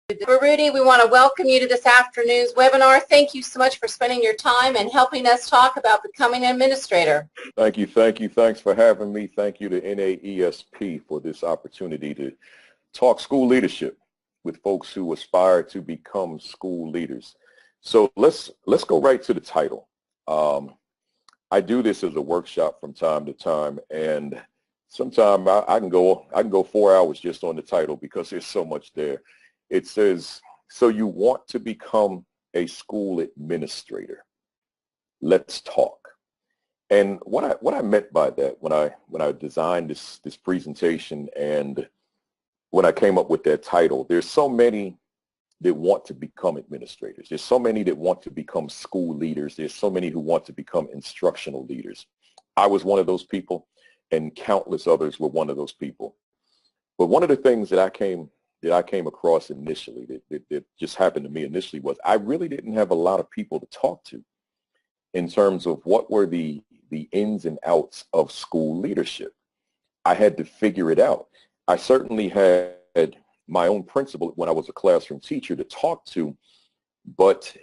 Baruti, we want to welcome you to this afternoon's webinar. Thank you so much for spending your time and helping us talk about becoming an administrator. Thank you. Thanks for having me. Thank you to NAESP for this opportunity to talk school leadership with folks who aspire to become school leaders. So let's go right to the title. I do this as a workshop from time to time, and sometimes I can go 4 hours just on the title because there's so much there. It says, so you want to become a school administrator. Let's talk. And what I meant by that when I designed this presentation and when I came up with that title, there's so many that want to become administrators. There's so many that want to become school leaders. There's so many who want to become instructional leaders. I was one of those people, and countless others were one of those people. But one of the things that I came across initially, that just happened to me initially, was I really didn't have a lot of people to talk to in terms of what were the ins and outs of school leadership. I had to figure it out. I certainly had my own principal when I was a classroom teacher to talk to, but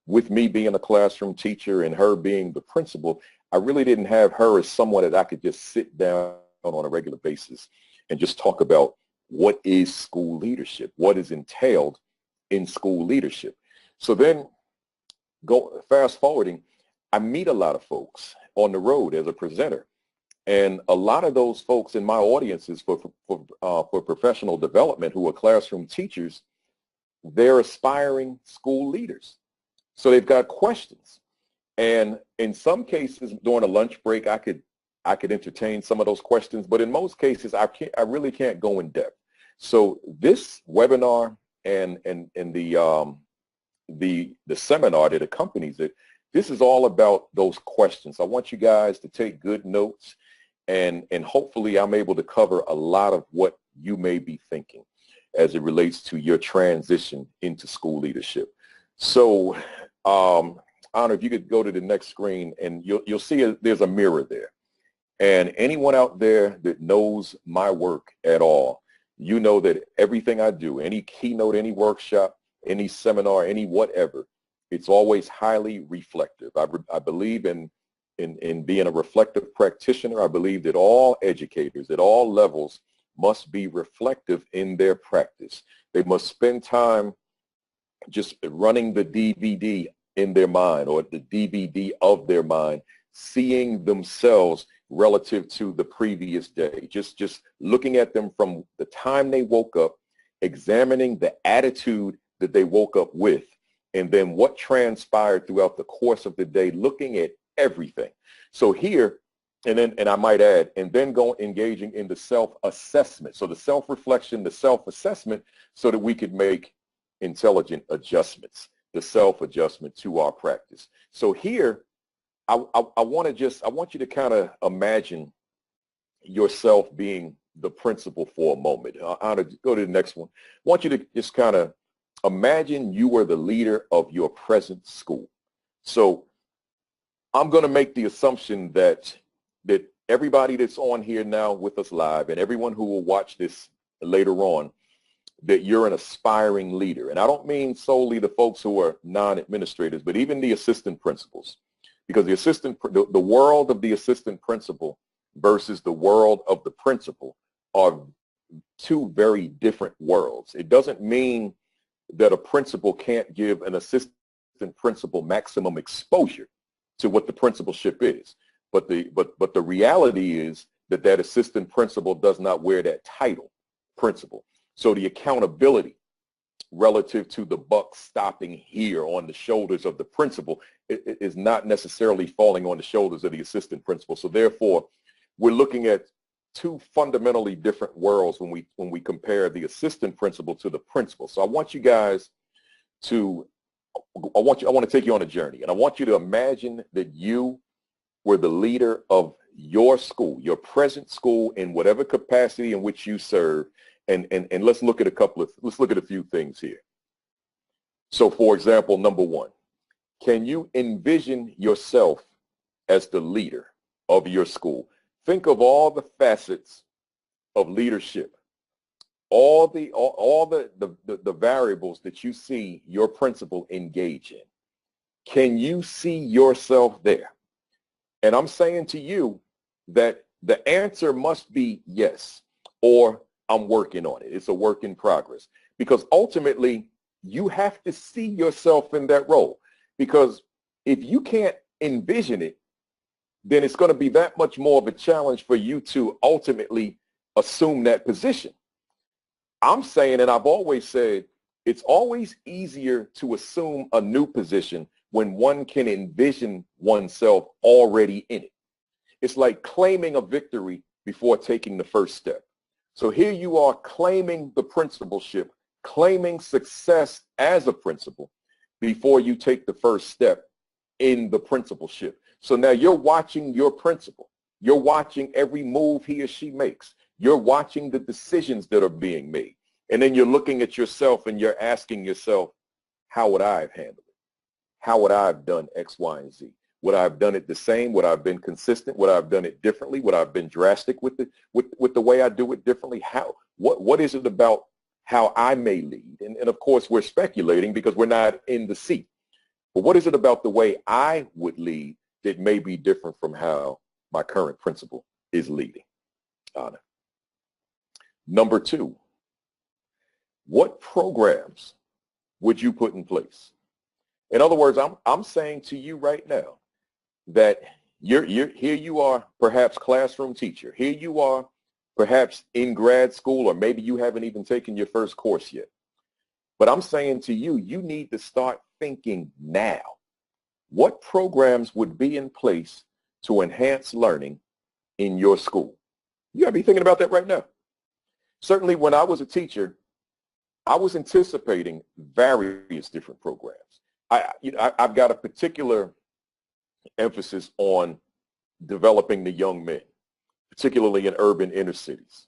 with me being a classroom teacher and her being the principal, I really didn't have her as someone that I could just sit down on a regular basis and just talk about what is school leadership, what is entailed in school leadership. So then, fast forwarding, I meet a lot of folks on the road as a presenter, and a lot of those folks in my audiences for professional development who are classroom teachers, they're aspiring school leaders. So they've got questions, and in some cases during a lunch break, I could entertain some of those questions, but in most cases, I really can't go in depth. So this webinar and the seminar that accompanies it, this is all about those questions. I want you guys to take good notes, and hopefully I'm able to cover a lot of what you may be thinking as it relates to your transition into school leadership. So, Honor, if you could go to the next screen, and you'll see there's a mirror there. And anyone out there that knows my work at all, you know that everything I do, any keynote, any workshop, any seminar, any whatever, it's always highly reflective. I believe in being a reflective practitioner. I believe that all educators at all levels must be reflective in their practice. They must spend time just running the DVD in their mind, or the DVD of their mind, seeing themselves relative to the previous day, just looking at them from the time they woke up, examining the attitude that they woke up with, and then what transpired throughout the course of the day, looking at everything. So here, and I might add, and then engaging in the self-assessment. So the self-reflection, the self-assessment, so that we could make intelligent adjustments, the self-adjustment to our practice. So here, I want you to kind of imagine yourself being the principal for a moment. I'll go to the next one. I want you to just kind of imagine you were the leader of your present school. So I'm going to make the assumption that everybody that's on here now with us live, and everyone who will watch this later on, that you're an aspiring leader. And I don't mean solely the folks who are non-administrators, but even the assistant principals. Because the world of the assistant principal versus the world of the principal are two very different worlds. It doesn't mean that a principal can't give an assistant principal maximum exposure to what the principalship is. But the reality is that assistant principal does not wear that title, principal. So the accountability relative to the buck stopping here on the shoulders of the principal is not necessarily falling on the shoulders of the assistant principal. So therefore, we're looking at two fundamentally different worlds when we compare the assistant principal to the principal. So I want you guys to, I want to take you on a journey, and I want you to imagine that you were the leader of your school, your present school, in whatever capacity in which you serve. And let's look at a few things here. So for example, number one, can you envision yourself as the leader of your school? Think of all the facets of leadership all the variables that you see your principal engage in. Can you see yourself there? And I'm saying to you that the answer must be yes, or I'm working on it. It's a work in progress. Because ultimately, you have to see yourself in that role. Because if you can't envision it, then it's going to be that much more of a challenge for you to ultimately assume that position. I'm saying, and I've always said, it's always easier to assume a new position when one can envision oneself already in it. It's like claiming a victory before taking the first step. So here you are claiming the principalship, claiming success as a principal before you take the first step in the principalship. So now you're watching your principal. You're watching every move he or she makes. You're watching the decisions that are being made. And then you're looking at yourself and you're asking yourself, how would I have handled it? How would I have done X, Y, and Z? Would I have done it the same? Would I have been consistent? Would I have done it differently? Would I have been drastic with the way I do it differently? What is it about how I may lead? And of course, we're speculating because we're not in the seat. But what is it about the way I would lead that may be different from how my current principal is leading? Number two, what programs would you put in place? In other words, I'm saying to you right now that here you are, perhaps classroom teacher. Here you are, perhaps in grad school, or maybe you haven't even taken your first course yet. But I'm saying to you, you need to start thinking now. What programs would be in place to enhance learning in your school? You got to be thinking about that right now. Certainly when I was a teacher, I was anticipating various different programs. I've got a particular emphasis on developing the young men, particularly in urban inner cities.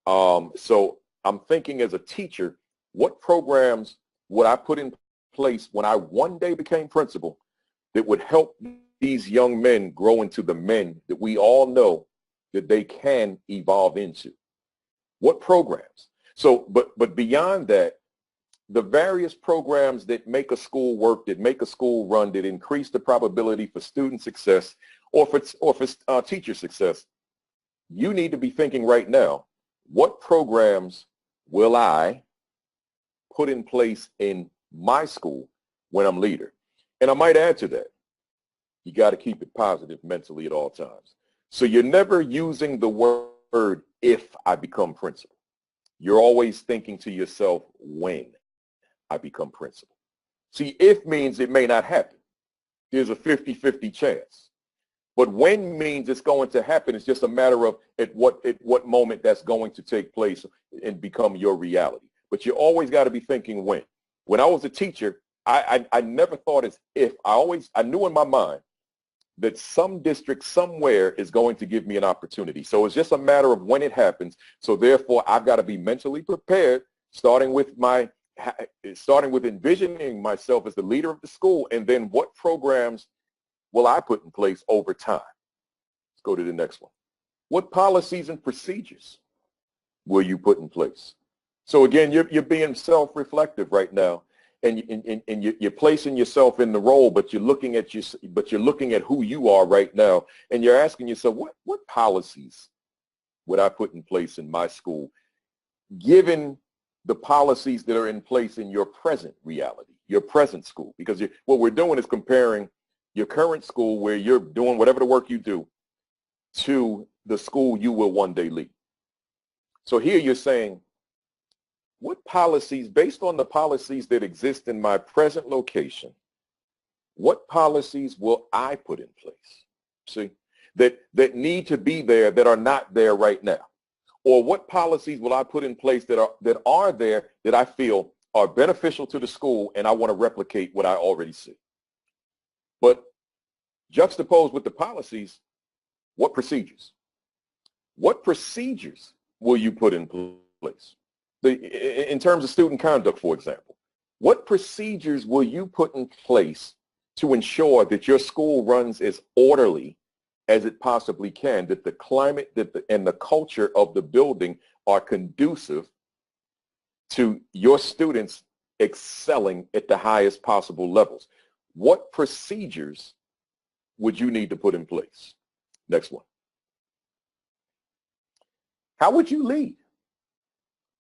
So I'm thinking as a teacher, what programs would I put in place when I one day became principal that would help these young men grow into the men that we all know that they can evolve into? What programs? So, but beyond that, the various programs that make a school work, that make a school run, that increase the probability for student success or for teacher success, you need to be thinking right now, what programs will I put in place in my school when I'm leader? And I might add to that, you got to keep it positive mentally at all times. So you're never using the word if I become principal. You're always thinking to yourself, when I become principal. See, if means it may not happen. There's a 50-50 chance. But when means it's going to happen. It's just a matter of at what moment that's going to take place and become your reality. But you always got to be thinking when. When I was a teacher, I never thought as if. I knew in my mind that some district somewhere is going to give me an opportunity. So it's just a matter of when it happens. So therefore, I've got to be mentally prepared, starting with envisioning myself as the leader of the school, and then what programs will I put in place over time? Let's go to the next one. What policies and procedures will you put in place? So again, you're being self-reflective right now, and you're placing yourself in the role, but you're looking at who you are right now, and you're asking yourself, what policies would I put in place in my school, given the policies that are in place in your present reality, your present school? Because what we're doing is comparing your current school, where you're doing whatever the work you do, to the school you will one day lead. So here you're saying, what policies, based on the policies that exist in my present location, what policies will I put in place? See, that need to be there that are not there right now? Or what policies will I put in place that are there that I feel are beneficial to the school, and I want to replicate what I already see? But juxtaposed with the policies, what procedures? What procedures will you put in place? In terms of student conduct, for example, what procedures will you put in place to ensure that your school runs as orderly as it possibly can, that the climate and the culture of the building are conducive to your students excelling at the highest possible levels. What procedures would you need to put in place? Next one. How would you lead?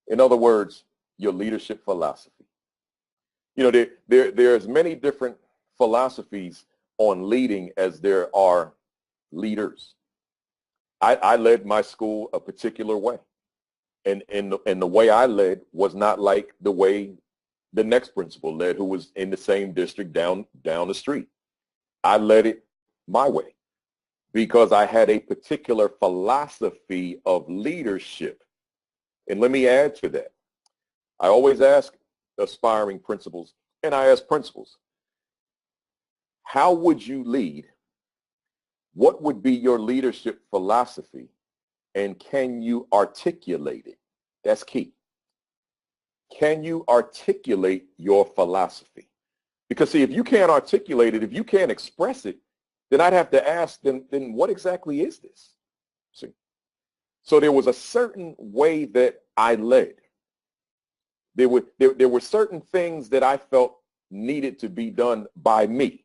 In other words, your leadership philosophy. You know, there's many different philosophies on leading as there are leaders. I led my school a particular way. And the way I led was not like the way the next principal led, who was in the same district down the street. I led it my way because I had a particular philosophy of leadership. And let me add to that. I always ask aspiring principals, and I ask principals, how would you lead? What would be your leadership philosophy? And can you articulate it? That's key. Can you articulate your philosophy? Because see, if you can't articulate it, if you can't express it, then I'd have to ask, then what exactly is this? See? So there was a certain way that I led. There were certain things that I felt needed to be done by me.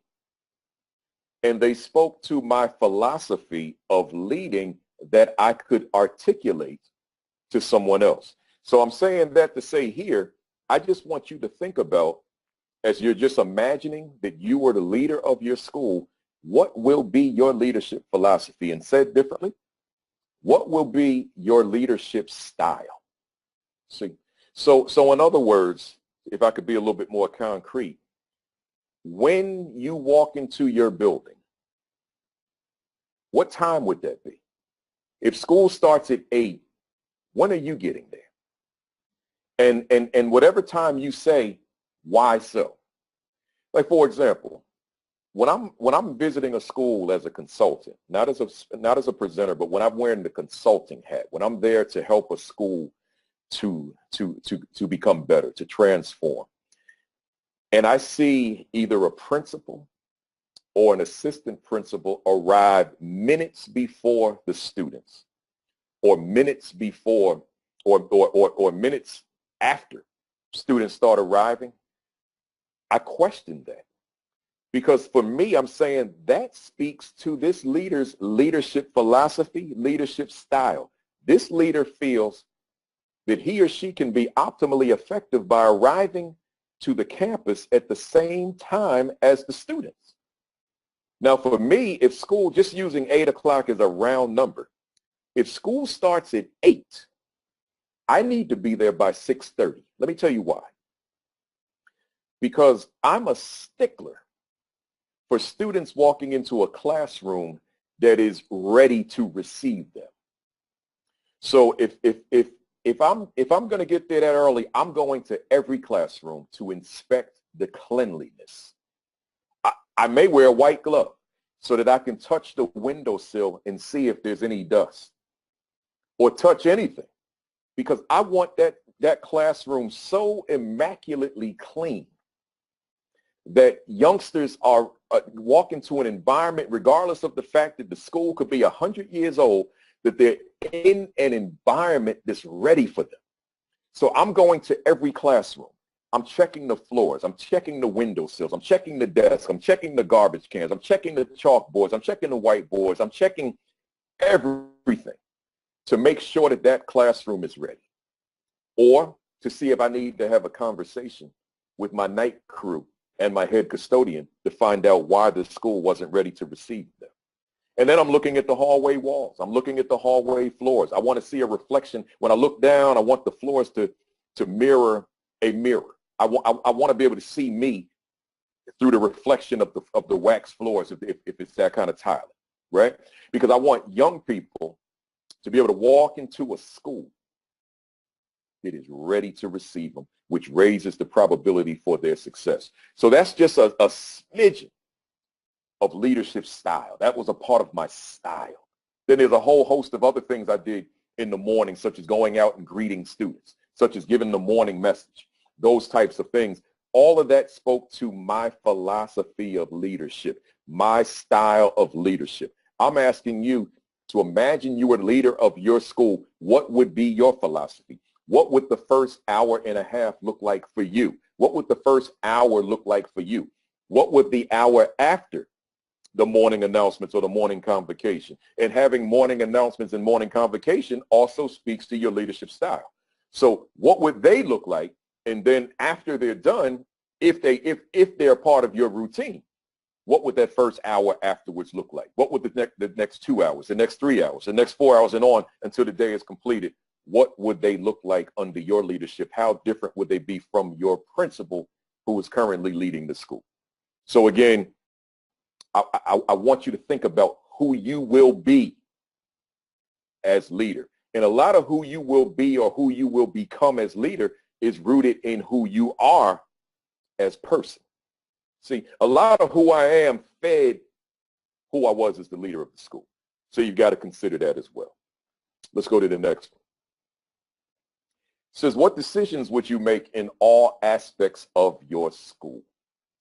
And they spoke to my philosophy of leading that I could articulate to someone else. So I'm saying that to say here, I just want you to think about, as you're just imagining that you were the leader of your school, what will be your leadership philosophy? And said differently, what will be your leadership style? See, so in other words, if I could be a little bit more concrete, when you walk into your building, what time would that be? If school starts at 8, when are you getting there? And whatever time you say, why so? Like, for example, when I'm visiting a school as a consultant, not as a presenter, but when I'm wearing the consulting hat, when I'm there to help a school to become better, to transform, and I see either a principal or an assistant principal arrive minutes before the students, or minutes before, or minutes after students start arriving, I question that. Because for me, I'm saying that speaks to this leader's leadership philosophy, leadership style. This leader feels that he or she can be optimally effective by arriving to the campus at the same time as the students. Now, for me, if school, just using 8 o'clock as a round number, if school starts at 8, I need to be there by 6:30. Let me tell you why. Because I'm a stickler for students walking into a classroom that is ready to receive them. So if I'm going to get there that early, I'm going to every classroom to inspect the cleanliness. I may wear a white glove so that I can touch the windowsill and see if there's any dust, or touch anything, because I want that classroom so immaculately clean that youngsters are walk into an environment, regardless of the fact that the school could be 100 years old, that they're in an environment that's ready for them. So I'm going to every classroom. I'm checking the floors. I'm checking the windowsills. I'm checking the desks. I'm checking the garbage cans. I'm checking the chalkboards. I'm checking the whiteboards. I'm checking everything to make sure that that classroom is ready, or to see if I need to have a conversation with my night crew and my head custodian to find out why the school wasn't ready to receive them. And then I'm looking at the hallway walls. I'm looking at the hallway floors. I want to see a reflection. When I look down, I want the floors to mirror a mirror. I want to be able to see me through the reflection of the wax floors, if it's that kind of tiling, right? Because I want young people to be able to walk into a school that is ready to receive them, which raises the probability for their success. So that's just a smidgen of leadership style. That was a part of my style. Then there's a whole host of other things I did in the morning, such as going out and greeting students, such as giving the morning message, those types of things. All of that spoke to my philosophy of leadership, my style of leadership. I'm asking you to imagine you were the leader of your school. What would be your philosophy? What would the first hour and a half look like for you? What would the first hour look like for you? What would the hour after the morning announcements or the morning convocation? And having morning announcements and morning convocation also speaks to your leadership style. So what would they look like? And then after they're done, if they're part of your routine, what would that first hour afterwards look like? What would the next 2 hours, the next 3 hours, the next 4 hours and on until the day is completed? What would they look like under your leadership? How different would they be from your principal who is currently leading the school? So again, I want you to think about who you will be as leader. And a lot of who you will be or who you will become as leader is rooted in who you are as person. See, a lot of who I am fed who I was as the leader of the school. So you've got to consider that as well. Let's go to the next one. It says, what decisions would you make in all aspects of your school?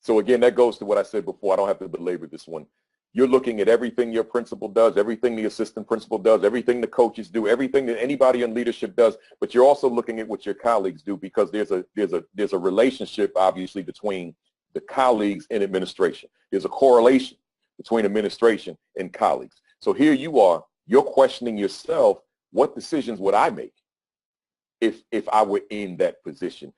So again, that goes to what I said before. I don't have to belabor this one. You're looking at everything your principal does, everything the assistant principal does, everything the coaches do, everything that anybody in leadership does, but you're also looking at what your colleagues do, because there's a relationship, obviously, between the colleagues and administration. There's a correlation between administration and colleagues. So here you are, you're questioning yourself, what decisions would I make if I were in that position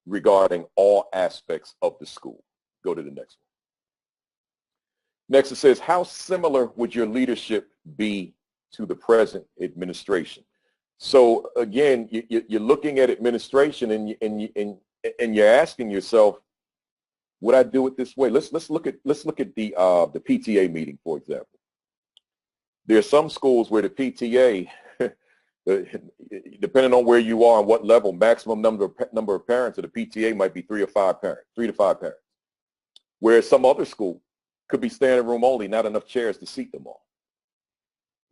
regarding all aspects of the school? Go to the next one. Next, it says, how similar would your leadership be to the present administration? So again, you're looking at administration and you're asking yourself, would I do it this way? Let's look at the PTA meeting, for example. There are some schools where the PTA, depending on where you are and what level, maximum number of parents of the PTA might be 3 to 5 parents. Whereas some other school could be standing room only, not enough chairs to seat them all.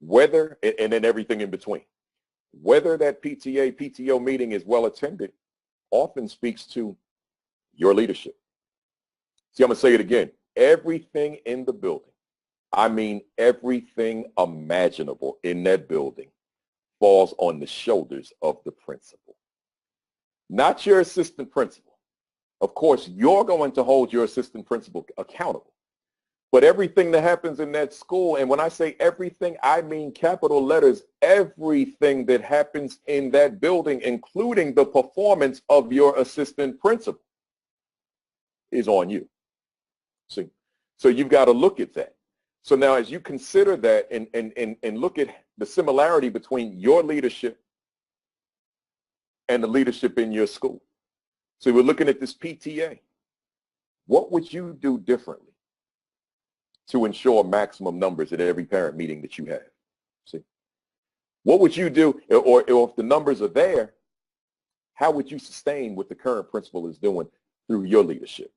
Whether, and then everything in between. Whether that PTO meeting is well attended often speaks to your leadership. See, I'm going to say it again. Everything in the building, I mean everything imaginable in that building, falls on the shoulders of the principal. Not your assistant principal. Of course, you're going to hold your assistant principal accountable. But everything that happens in that school, and when I say everything, I mean capital letters, everything that happens in that building, including the performance of your assistant principal, is on you. See? So you've got to look at that. So now as you consider that and look at the similarity between your leadership and the leadership in your school. So we're looking at this PTA. What would you do differently to ensure maximum numbers at every parent meeting that you have? See, what would you do, or if the numbers are there, how would you sustain what the current principal is doing through your leadership?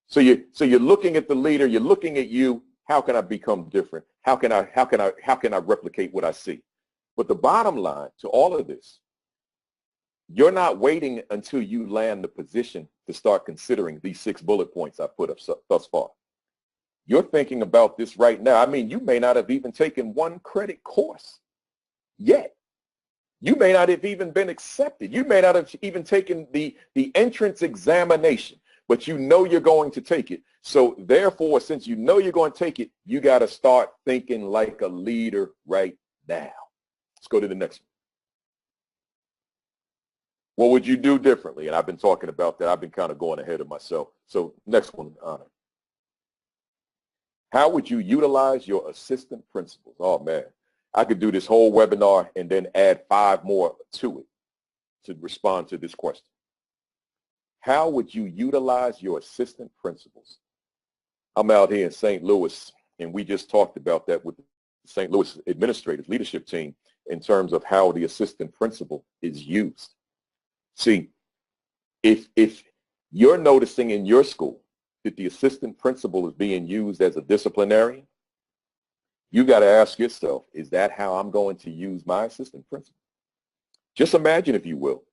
So you're looking at the leader, you're looking at you. How can I become different? How can I replicate what I see? But the bottom line to all of this, you're not waiting until you land the position to start considering these 6 bullet points I put up thus far. You're thinking about this right now. I mean, you may not have even taken one credit course yet. You may not have even been accepted. You may not have even taken the entrance examination, but you know you're going to take it. So therefore, since you know you're going to take it, you got to start thinking like a leader right now. Let's go to the next one. What would you do differently? And I've been talking about that. I've been kind of going ahead of myself. So next one, Anna. How would you utilize your assistant principals? Oh, man. I could do this whole webinar and then add 5 more to it to respond to this question. How would you utilize your assistant principals? I'm out here in St. Louis, and we just talked about that with the St. Louis administrative leadership team in terms of how the assistant principal is used. See, if you're noticing in your school that the assistant principal is being used as a disciplinarian, you got to ask yourself, is that how I'm going to use my assistant principal? Just imagine, if you will,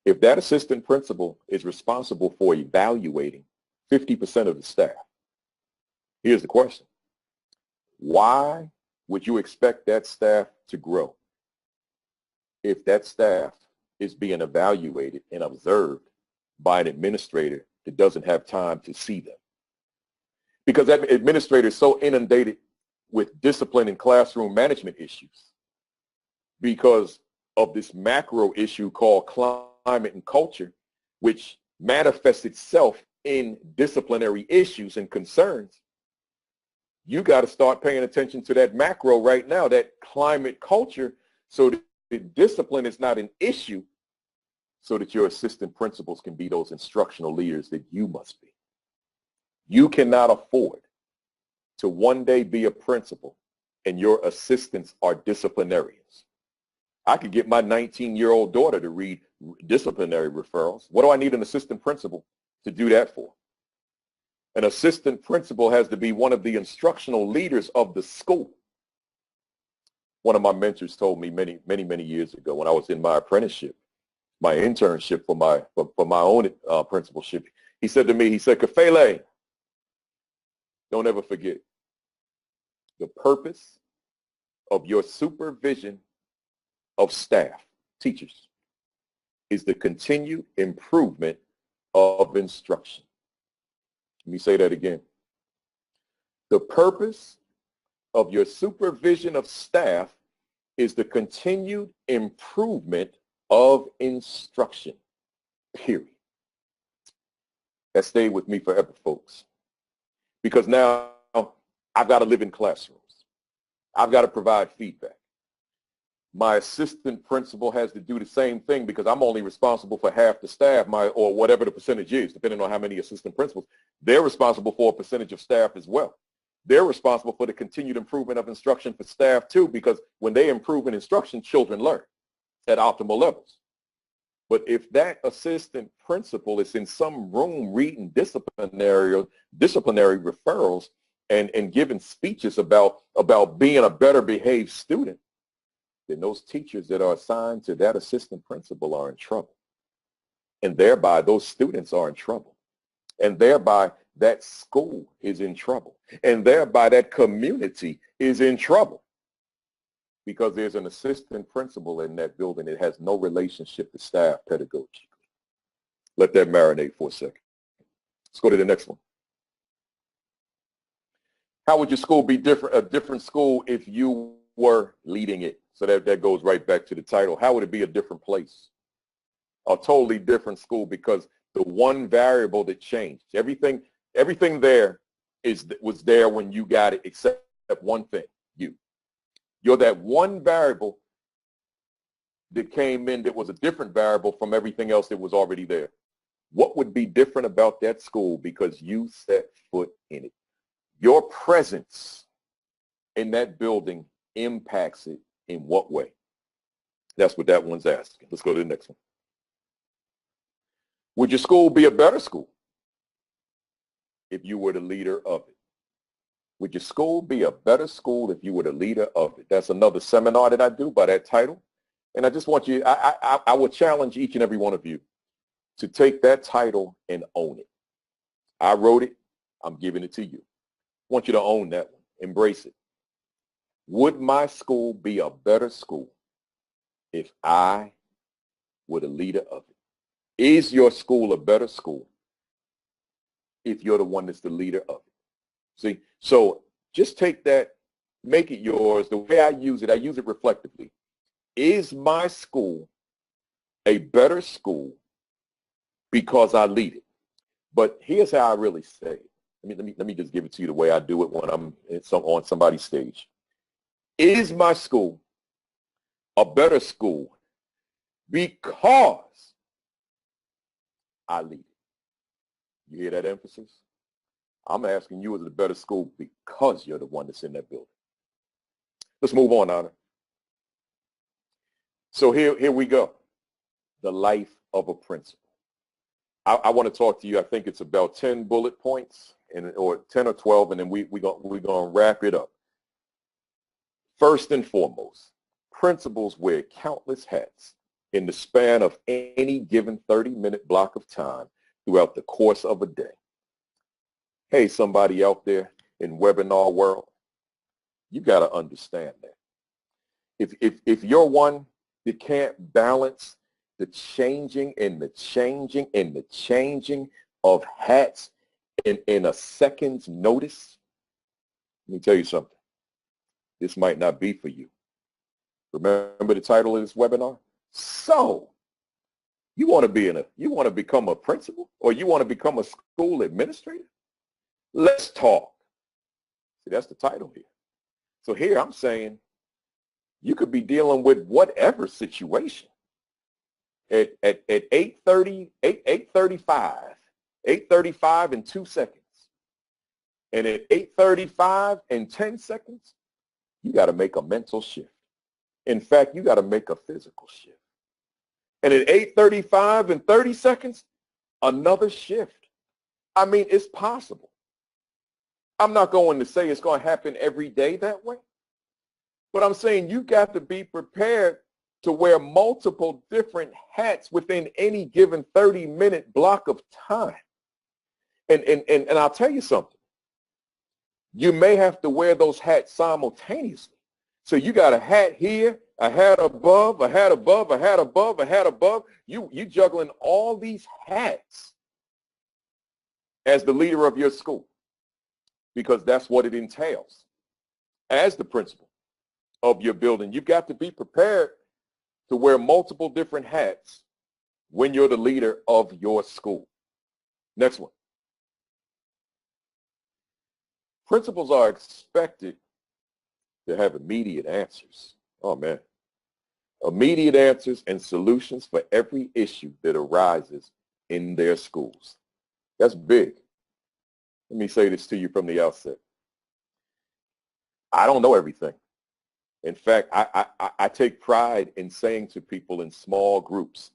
if that assistant principal is responsible for evaluating 50% of the staff. Here's the question. Why would you expect that staff to grow if that staff is being evaluated and observed by an administrator that doesn't have time to see them. Because that administrator is so inundated with discipline and classroom management issues because of this macro issue called climate and culture, which manifests itself in disciplinary issues and concerns. You got to start paying attention to that macro right now, that climate culture, so that the discipline is not an issue, so that your assistant principals can be those instructional leaders that you must be. You cannot afford to one day be a principal and your assistants are disciplinarians. I could get my 19-year-old daughter to read disciplinary referrals. What do I need an assistant principal to do that for? An assistant principal has to be one of the instructional leaders of the school. One of my mentors told me many years ago when I was in my apprenticeship, my internship for my own principalship. He said to me, he said, Kafele, don't ever forget, the purpose of your supervision of staff, teachers, is the continued improvement of instruction. Let me say that again. The purpose of your supervision of staff is the continued improvement of instruction, period. That stayed with me forever, folks. Because now I've got to live in classrooms. I've got to provide feedback. My assistant principal has to do the same thing because I'm only responsible for half the staff, or whatever the percentage is, depending on how many assistant principals. They're responsible for a percentage of staff as well. They're responsible for the continued improvement of instruction for staff too, because when they improve in instruction, children learn at optimal levels. But if that assistant principal is in some room reading disciplinary referrals and giving speeches about being a better behaved student, then those teachers that are assigned to that assistant principal are in trouble. And thereby those students are in trouble. And thereby that school is in trouble. And thereby that community is in trouble. Because there's an assistant principal in that building that has no relationship to staff pedagogically. Let that marinate for a second. Let's go to the next one. How would your school be a different school if you were leading it? So that goes right back to the title. How would it be a different place? A totally different school, because the one variable that changed, everything there was there when you got it, except one thing, you. You're that one variable that came in that was a different variable from everything else that was already there. What would be different about that school because you set foot in it? Your presence in that building impacts it in what way? That's what that one's asking. Let's go to the next one. Would your school be a better school if you were the leader of it? Would your school be a better school if you were the leader of it? That's another seminar that I do by that title. And I just want you, I will challenge each and every one of you to take that title and own it. I wrote it. I'm giving it to you. I want you to own that one. Embrace it. Would my school be a better school if I were the leader of it? Is your school a better school if you're the one that's the leader of it? See, so just take that, make it yours. The way I use it reflectively. Is my school a better school because I lead it? But here's how I really say it. Let me just give it to you the way I do it when I'm on somebody's stage. Is my school a better school because I lead it? You hear that emphasis? I'm asking you, is it a better school because you're the one that's in that building? Let's move on, Anna. So here we go. The life of a principal. I want to talk to you. I think it's about 10 bullet points, or 10 or 12, and then we're going to wrap it up. First and foremost, principals wear countless hats in the span of any given 30-minute block of time throughout the course of a day. Hey, somebody out there in webinar world, you got to understand that. If you're one that can't balance the changing and the changing and the changing of hats in a second's notice, let me tell you something. This might not be for you. Remember the title of this webinar? So, you want to become a principal, or you want to become a school administrator? Let's talk. See, that's the title here. So here I'm saying you could be dealing with whatever situation. At 8:35 in 2 seconds, and at 8:35 in 10 seconds, you got to make a mental shift. In fact, you got to make a physical shift. And at 8:35 in 30 seconds, another shift. I mean, it's possible. I'm not going to say it's going to happen every day that way, but I'm saying you got to be prepared to wear multiple different hats within any given 30-minute block of time. And I'll tell you something. You may have to wear those hats simultaneously. So you got a hat here, a hat above, a hat above, a hat above, a hat above. You juggling all these hats as the leader of your school, because that's what it entails. As the principal of your building, you've got to be prepared to wear multiple different hats when you're the leader of your school. Next one. Principals are expected to have immediate answers. Oh, man. Immediate answers and solutions for every issue that arises in their schools. That's big. Let me say this to you from the outset. I don't know everything. In fact, I take pride in saying to people in small groups,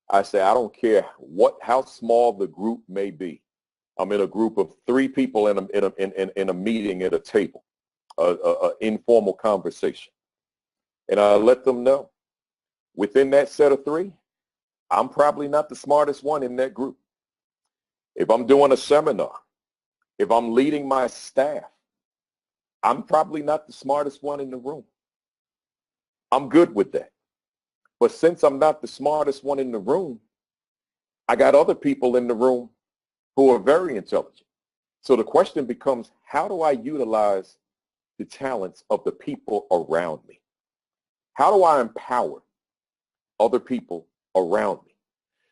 I say, I don't care how small the group may be. I'm in a group of 3 people in a meeting at a table, an informal conversation. And I let them know, within that set of 3, I'm probably not the smartest one in that group. If I'm doing a seminar, if I'm leading my staff, I'm probably not the smartest one in the room. I'm good with that. But since I'm not the smartest one in the room, I got other people in the room who are very intelligent. So the question becomes, how do I utilize the talents of the people around me? How do I empower other people around me?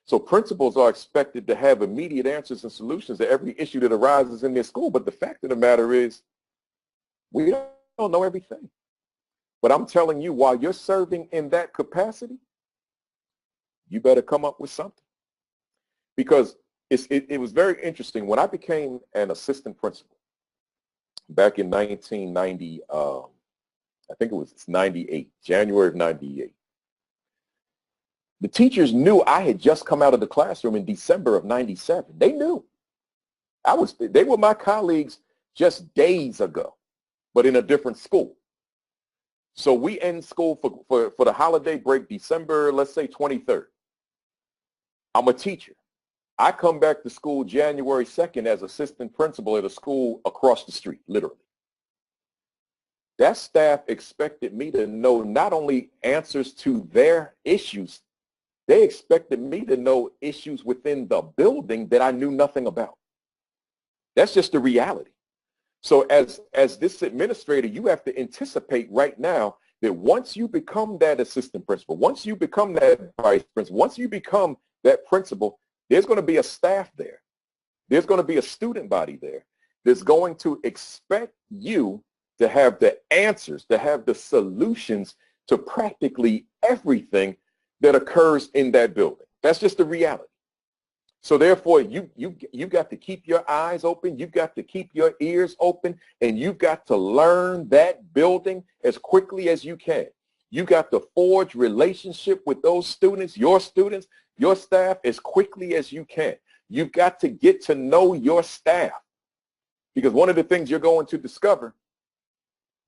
So principals are expected to have immediate answers and solutions to every issue that arises in their school. But the fact of the matter is, we don't know everything. But I'm telling you, while you're serving in that capacity, you better come up with something. Because it was very interesting. When I became an assistant principal back in 1990, I think it was 98, January of 98, the teachers knew I had just come out of the classroom in December of 97. They knew. They were my colleagues just days ago, but in a different school. So we end school for the holiday break, December, let's say 23rd. I'm a teacher. I come back to school January 2nd as assistant principal at a school across the street, literally. That staff expected me to know not only answers to their issues, they expected me to know issues within the building that I knew nothing about. That's just the reality. So as this administrator, you have to anticipate right now that once you become that assistant principal, once you become that vice principal, once you become that principal, there's going to be a staff there. There's going to be a student body there that's going to expect you to have the answers, to have the solutions to practically everything that occurs in that building. That's just the reality. So therefore, you got to keep your eyes open, you've got to keep your ears open, and you've got to learn that building as quickly as you can. You got to forge relationship with those students, your staff, as quickly as you can. You've got to get to know your staff, because one of the things you're going to discover,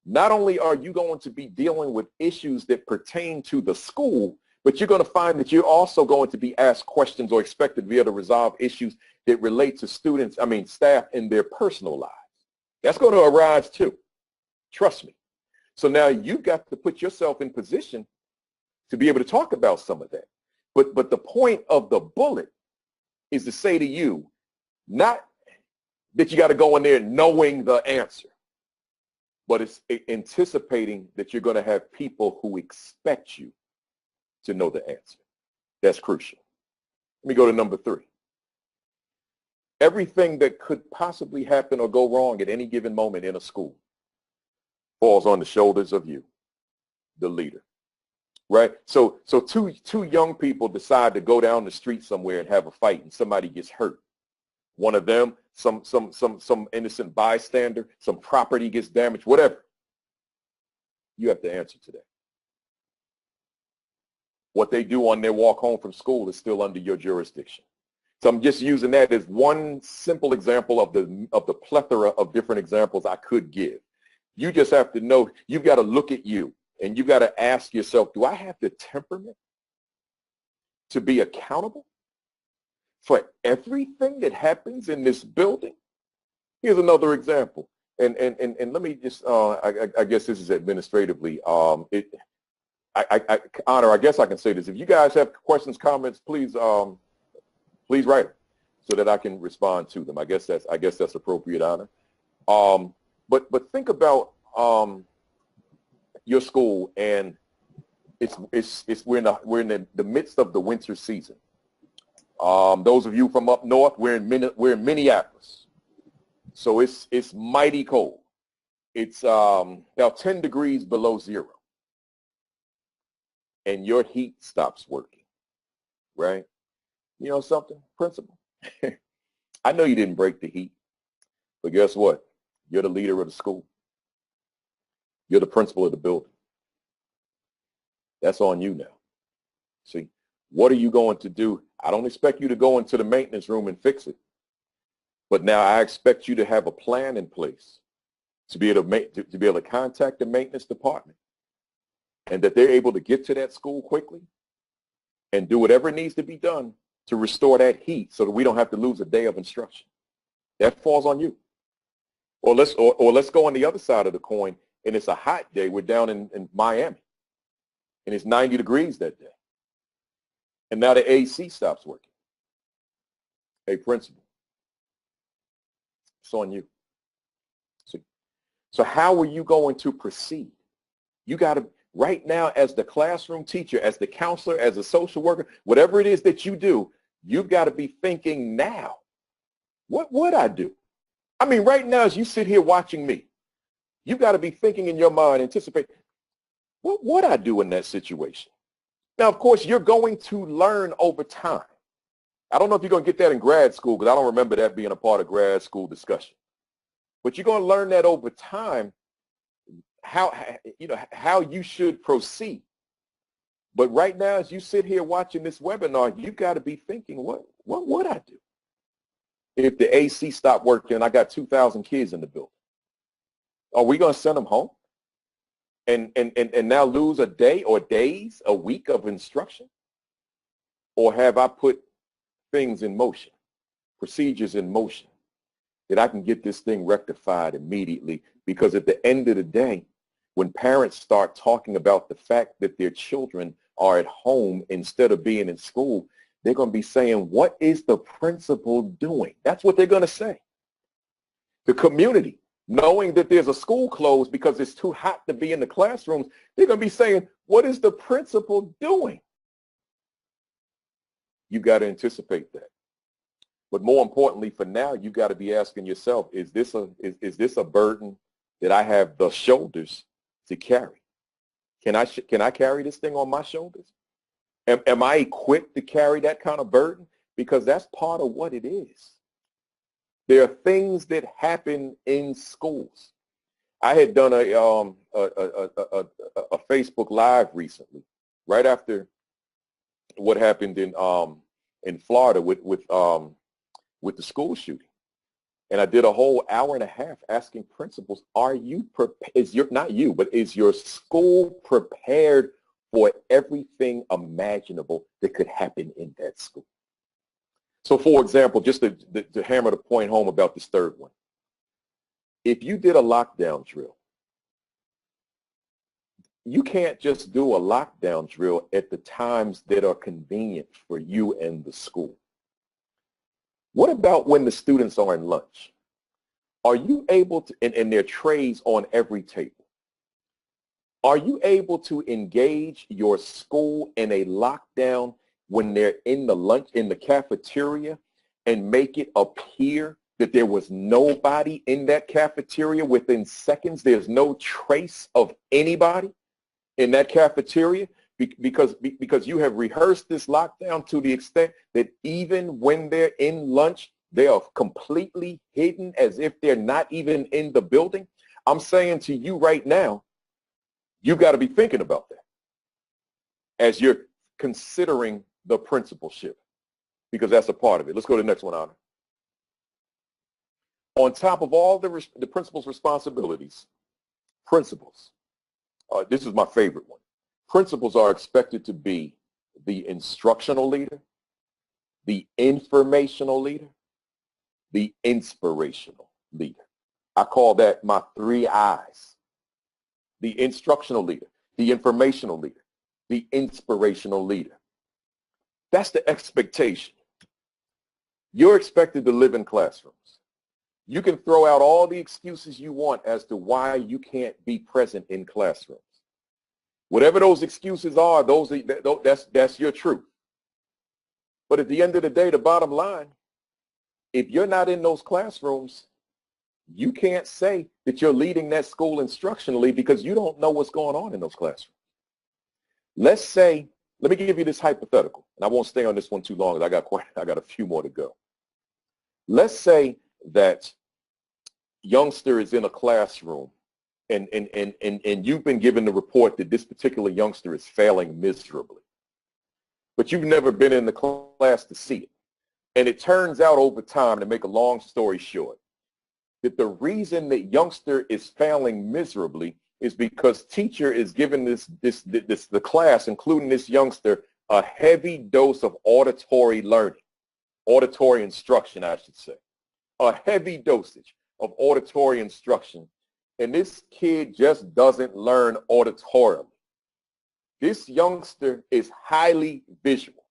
not only are you going to be dealing with issues that pertain to the school, but you're going to find that you're also going to be asked questions or expected to be able to resolve issues that relate to staff in their personal lives. That's going to arise too. Trust me. So now you've got to put yourself in position to be able to talk about some of that. But the point of the bullet is to say to you, not that you got to go in there knowing the answer, but it's anticipating that you're going to have people who expect you to know the answer. That's crucial. Let me go to number 3. Everything that could possibly happen or go wrong at any given moment in a school falls on the shoulders of you, the leader, right? So two young people decide to go down the street somewhere and have a fight, and somebody gets hurt. One of them, some innocent bystander, some property gets damaged, whatever. You have to answer to that. What they do on their walk home from school is still under your jurisdiction. So I'm just using that as one simple example of the plethora of different examples I could give. You just have to know, you've got to look at you, and you've got to ask yourself, do I have the temperament to be accountable for everything that happens in this building? Here's another example. And let me just, I guess this is administratively, Honor, I guess I can say this. If you guys have questions, comments, please write them so that I can respond to them. I guess that's appropriate, Honor. But think about your school, and we're in the midst of the winter season. Those of you from up north, we're in Minneapolis, so it's mighty cold. It's about 10 degrees below zero, and your heat stops working, right? You know something, principal? I know you didn't break the heat, but guess what? You're the leader of the school. You're the principal of the building. That's on you now. See, what are you going to do? I don't expect you to go into the maintenance room and fix it, but now I expect you to have a plan in place to be able to contact the maintenance department, and that they're able to get to that school quickly and do whatever needs to be done to restore that heat so that we don't have to lose a day of instruction. That falls on you. Or let's go on the other side of the coin, and it's a hot day. We're down in Miami, and it's 90 degrees that day. And now the AC stops working. Hey, principal, it's on you. So how are you going to proceed? You got to, right now, as the classroom teacher, as the counselor, as a social worker, whatever it is that you do, you've got to be thinking now, what would I do? I mean, right now, as you sit here watching me, you've got to be thinking in your mind, anticipate, what would I do in that situation? Now, of course, you're going to learn over time. I don't know if you're going to get that in grad school, because I don't remember that being a part of grad school discussion. But you're going to learn that over time, how you should proceed. But right now, as you sit here watching this webinar, you've got to be thinking, what would I do if the AC stopped working and I got 2,000 kids in the building? Are we going to send them home and now lose a day or days, a week of instruction? Or have I put things in motion, procedures in motion, that I can get this thing rectified immediately? Because at the end of the day, when parents start talking about the fact that their children are at home instead of being in school, they're going to be saying, what is the principal doing? That's what they're going to say. The community, knowing that there's a school closed because it's too hot to be in the classrooms, they're going to be saying, what is the principal doing? You've got to anticipate that. But more importantly, for now, you've got to be asking yourself, is this a burden that I have the shoulders to carry? Can I carry this thing on my shoulders? Am I equipped to carry that kind of burden? Because that's part of what it is. There are things that happen in schools. I had done a Facebook Live recently, right after what happened in Florida with the school shooting. And I did a whole hour and a half asking principals, are you prepared? Not you, but is your school prepared for everything imaginable that could happen in that school? So, for example, just to hammer the point home about this third one, if you did a lockdown drill, you can't just do a lockdown drill at the times that are convenient for you and the school. What about when the students are in lunch? Are you able to, and there are trays on every table, are you able to engage your school in a lockdown when they're in the cafeteria and make it appear that there was nobody in that cafeteria within seconds? There's no trace of anybody in that cafeteria because you have rehearsed this lockdown to the extent that even when they're in lunch, they are completely hidden as if they're not even in the building. I'm saying to you right now, you've got to be thinking about that as you're considering the principalship, because that's a part of it. Let's go to the next one, Honor. On top of all the principal's responsibilities, principals, this is my favorite one. Principals are expected to be the instructional leader, the informational leader, the inspirational leader. I call that my 3 I's. The instructional leader, the informational leader, the inspirational leader. That's the expectation. You're expected to live in classrooms. You can throw out all the excuses you want as to why you can't be present in classrooms. Whatever those excuses are, that's your truth. But at the end of the day, the bottom line, if you're not in those classrooms, you can't say that you're leading that school instructionally because you don't know what's going on in those classrooms. Let's say, let me give you this hypothetical, and I won't stay on this one too long. I got a few more to go. Let's say that youngster is in a classroom and you've been given the report that this particular youngster is failing miserably, but you've never been in the class to see it. And it turns out over time, to make a long story short, that the reason that youngster is failing miserably is because teacher is giving the class, including this youngster, a heavy dose of auditory learning, auditory instruction, I should say, a heavy dosage of auditory instruction. And this kid just doesn't learn auditorially. This youngster is highly visual.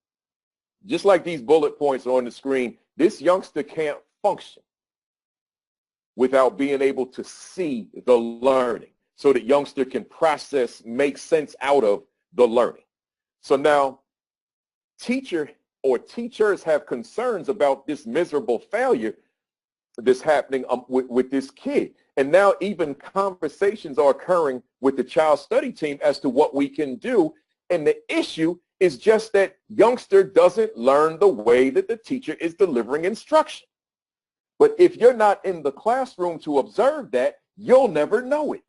Just like these bullet points on the screen, this youngster can't function without being able to see the learning so that youngster can process, make sense out of the learning. So now teacher or teachers have concerns about this miserable failure that's happening with this kid. And now even conversations are occurring with the child study team as to what we can do. And the issue is just that youngster doesn't learn the way that the teacher is delivering instruction. But if you're not in the classroom to observe that, you'll never know it.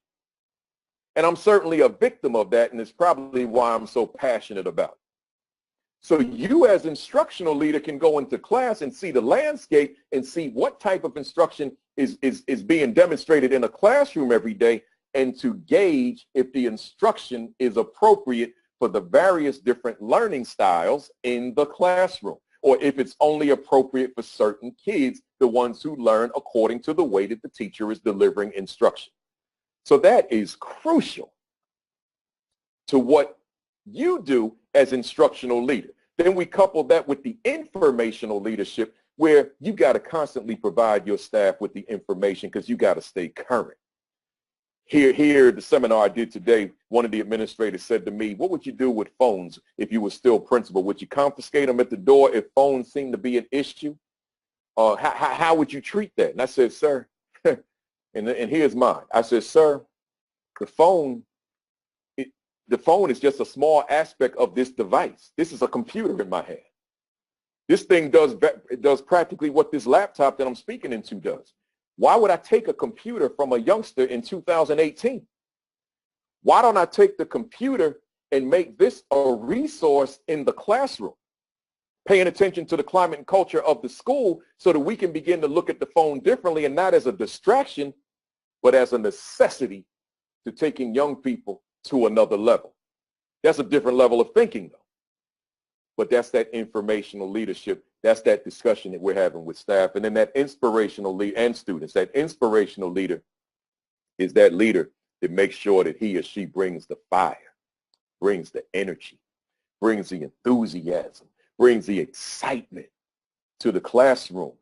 And I'm certainly a victim of that, and it's probably why I'm so passionate about it. So you as instructional leader can go into class and see the landscape and see what type of instruction is being demonstrated in a classroom every day, and to gauge if the instruction is appropriate for the various different learning styles in the classroom, or if it's only appropriate for certain kids, the ones who learn according to the way that the teacher is delivering instruction. So that is crucial to what you do as instructional leader. Then we couple that with the informational leadership, where you got to constantly provide your staff with the information because you got to stay current. Here, the seminar I did today, one of the administrators said to me, what would you do with phones if you were still principal? Would you confiscate them at the door if phones seem to be an issue? How would you treat that? And I said, sir, and here's mine. I said, sir, the phone is just a small aspect of this device. This is a computer in my hand. This thing does practically what this laptop that I'm speaking into does. Why would I take a computer from a youngster in 2018? Why don't I take the computer and make this a resource in the classroom, paying attention to the climate and culture of the school so that we can begin to look at the phone differently, and not as a distraction, but as a necessity to taking young people to another level. That's a different level of thinking, though. But that's that informational leadership. That's that discussion that we're having with staff. And then that inspirational leader and students, that inspirational leader is that leader to make sure that he or she brings the fire, brings the energy, brings the enthusiasm, brings the excitement to the classroom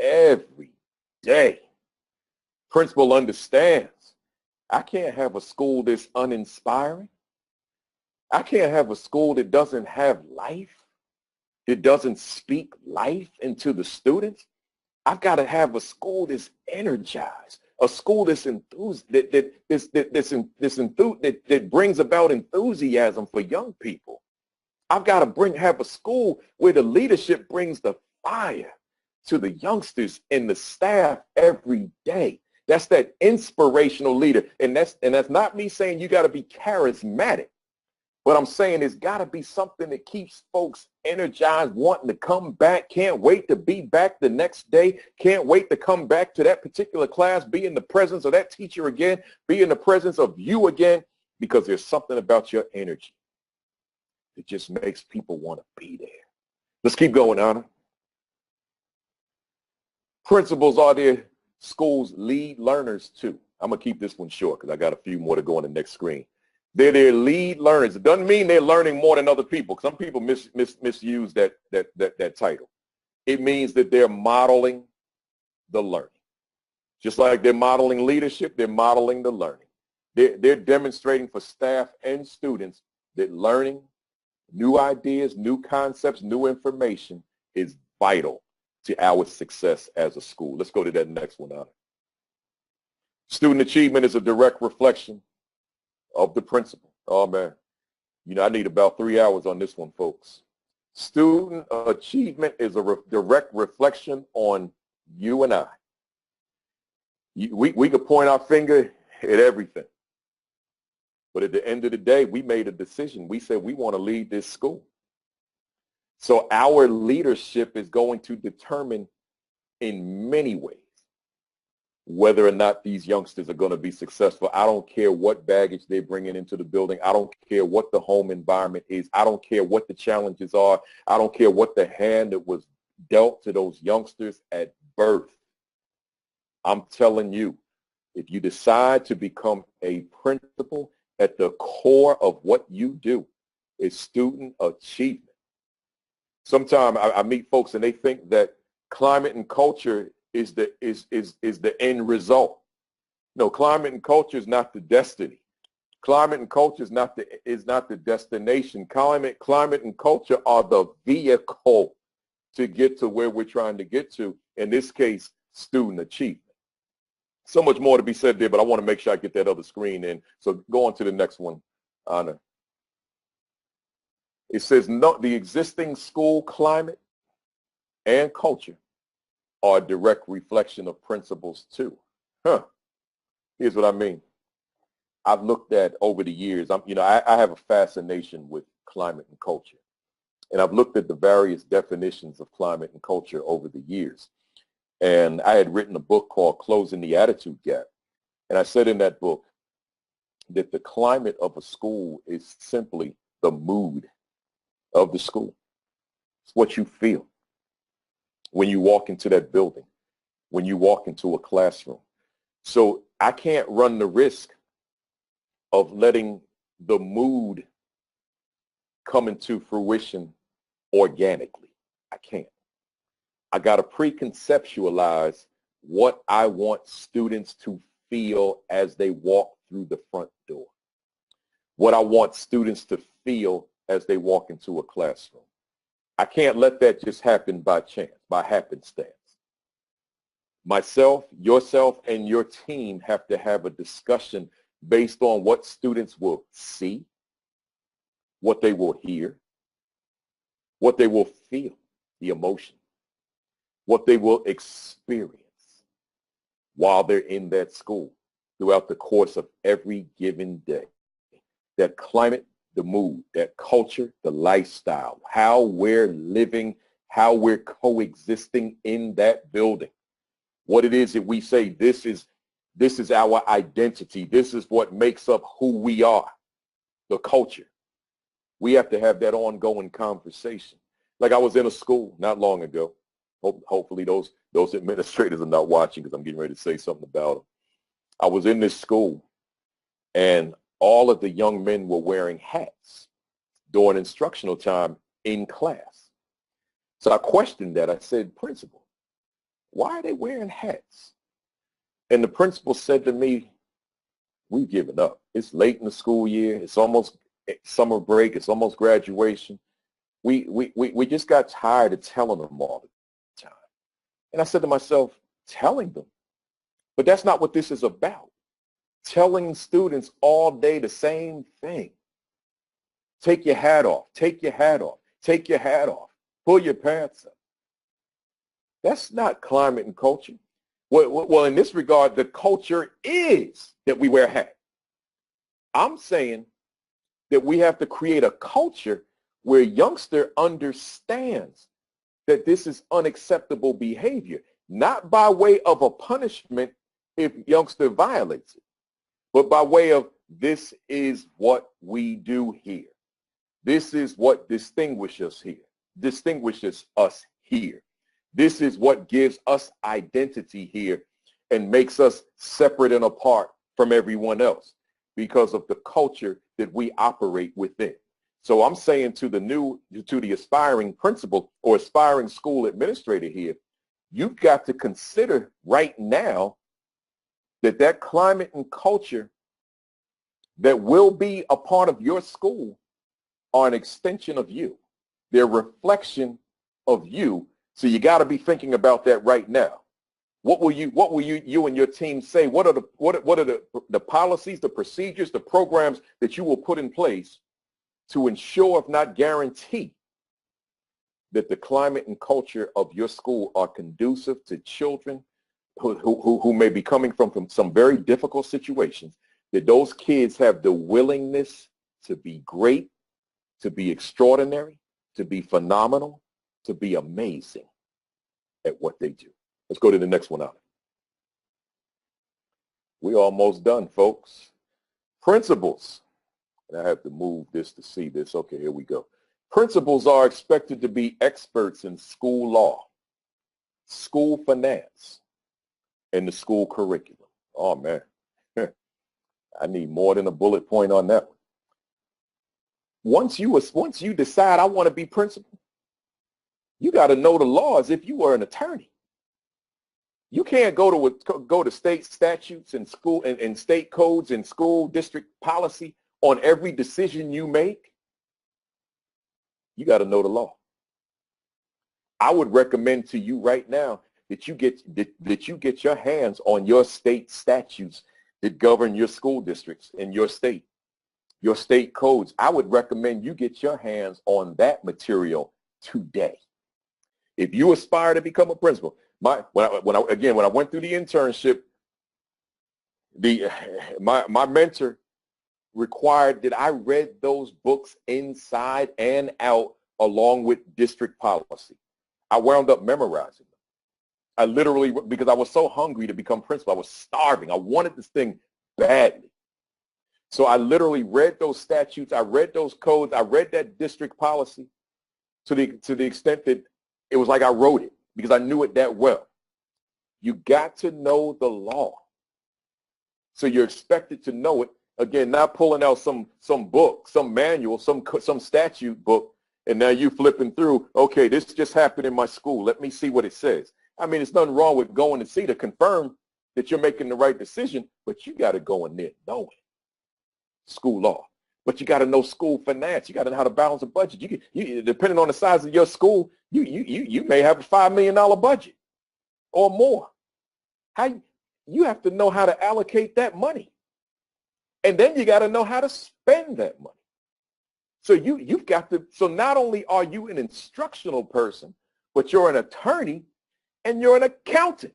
every day. Principal understands, I can't have a school that's uninspiring. I can't have a school that doesn't have life, that doesn't speak life into the students. I've got to have a school that's energized, a school that's enthused, that brings about enthusiasm for young people. I've got to have a school where the leadership brings the fire to the youngsters and the staff every day. That's that inspirational leader. And that's not me saying you got to be charismatic. What I'm saying is got to be something that keeps folks energized, wanting to come back, can't wait to be back the next day, can't wait to come back to that particular class, be in the presence of that teacher again, be in the presence of you again, because there's something about your energy that just makes people want to be there. Let's keep going, Anna. Principals are their school's lead learners too. I'm going to keep this one short because I got a few more to go on the next screen. They're their lead learners. It doesn't mean they're learning more than other people. Some people misuse that title. It means that they're modeling the learning. Just like they're modeling leadership, they're modeling the learning. They're demonstrating for staff and students that learning new ideas, new concepts, new information is vital to our success as a school. Let's go to that next one, Anna. Student achievement is a direct reflection of the principal. Oh, man. You know, I need about 3 hours on this one, folks. Student achievement is a direct reflection on you and I. We could point our finger at everything. But at the end of the day, we made a decision. We said we want to lead this school. So our leadership is going to determine in many ways whether or not these youngsters are going to be successful. I don't care what baggage they're bringing into the building. I don't care what the home environment is. I don't care what the challenges are. I don't care what the hand that was dealt to those youngsters at birth. I'm telling you, if you decide to become a principal, at the core of what you do is student achievement. Sometimes I meet folks and they think that climate and culture is the end result. No, climate and culture is not the destiny. Climate and culture is not the destination. Climate and culture are the vehicle to get to where we're trying to get to. In this case, student achievement. So much more to be said there, but I want to make sure I get that other screen in. So go on to the next one, Anna. It says no, the existing school climate and culture are a direct reflection of principles too. Here's what I mean. I've looked at over the years, I have a fascination with climate and culture. And I've looked at the various definitions of climate and culture over the years. And I had written a book called Closing the Attitude Gap. And I said in that book that the climate of a school is simply the mood of the school. It's what you feel when you walk into that building, when you walk into a classroom. So I can't run the risk of letting the mood come into fruition organically. I can't. I got to preconceptualize what I want students to feel as they walk through the front door, what I want students to feel as they walk into a classroom. I can't let that just happen by chance, by happenstance. Myself, yourself, and your team have to have a discussion based on what students will see, what they will hear, what they will feel, the emotion, what they will experience while they're in that school throughout the course of every given day. That climate, the mood, that culture, the lifestyle, how we're living, how we're coexisting in that building. What it is that we say, this is our identity. This is what makes up who we are, the culture. We have to have that ongoing conversation. Like I was in a school not long ago. Hopefully those administrators are not watching because I'm getting ready to say something about them. I was in this school and all of the young men were wearing hats during instructional time in class. So I questioned that. I said, principal, why are they wearing hats? And the principal said to me, we've given up. It's late in the school year. It's almost summer break. It's almost graduation. We just got tired of telling them all the time. And I said to myself, telling them? But that's not what this is about. Telling students all day the same thing. Take your hat off. Take your hat off. Take your hat off. Pull your pants up. That's not climate and culture. Well, in this regard, the culture is that we wear hats. I'm saying that we have to create a culture where a youngster understands that this is unacceptable behavior, not by way of a punishment if youngster violates it, but by way of this is what we do here. This is what distinguishes us here. This is what gives us identity here and makes us separate and apart from everyone else because of the culture that we operate within. So I'm saying to the aspiring principal or aspiring school administrator here, you've got to consider right now that climate and culture that will be a part of your school are an extension of you. They're a reflection of you. So you got to be thinking about that right now. What will you and your team say? What are the policies, the procedures, the programs that you will put in place to ensure, if not guarantee, that the climate and culture of your school are conducive to children who may be coming from some very difficult situations, that those kids have the willingness to be great, to be extraordinary, to be phenomenal, to be amazing at what they do. Let's go to the next one out. We're almost done, folks. Principals. And I have to move this to see this. Okay, here we go. Principals are expected to be experts in school law, school finance, and the school curriculum. Oh, man. I need more than a bullet point on that one. Once you decide I want to be principal, you got to know the law as if you were an attorney. You can't go to state statutes and school and state codes and school district policy on every decision you make. You got to know the law. I would recommend to you right now that you get your hands on your state statutes that govern your school districts in your state codes. I would recommend you get your hands on that material today. If you aspire to become a principal, when I went through the internship, my mentor required that I read those books inside and out along with district policy. I wound up memorizing them. I literally, because I was so hungry to become principal, I was starving. I wanted this thing badly. So I literally read those statutes, I read those codes, I read that district policy to the extent that it was like I wrote it because I knew it that well. You got to know the law. So you're expected to know it. Again, not pulling out some book, some manual, some statute book, and now you flipping through, okay, this just happened in my school. Let me see what it says. I mean, there's nothing wrong with going to see to confirm that you're making the right decision, but you got to go in there knowing school law. But you got to know school finance. You got to know how to balance a budget. You depending on the size of your school, you may have a $5 million budget or more. You have to know how to allocate that money. And then you got to know how to spend that money. So you've got to, so not only are you an instructional person, but you're an attorney and you're an accountant.